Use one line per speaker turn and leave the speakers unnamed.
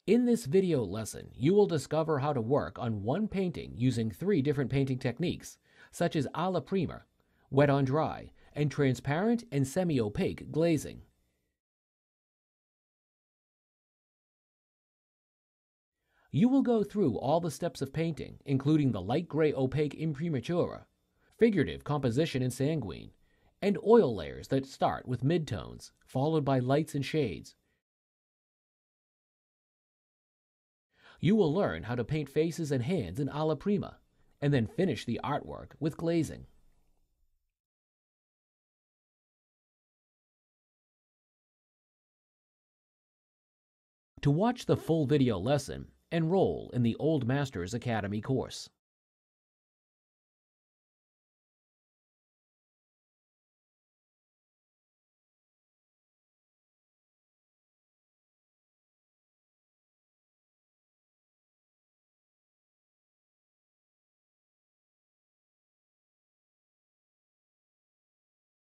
In this video lesson, you will discover how to work on one painting using 3 different painting techniques, such as alla prima, wet on dry, and transparent and semi-opaque glazing. You will go through all the steps of painting, including the light gray opaque imprimatura, figurative composition in sanguine, and oil layers that start with midtones, followed by lights and shades. You will learn how to paint faces and hands in alla prima, and then finish the artwork with glazing. To watch the full video lesson, enroll in the Old Masters Academy course.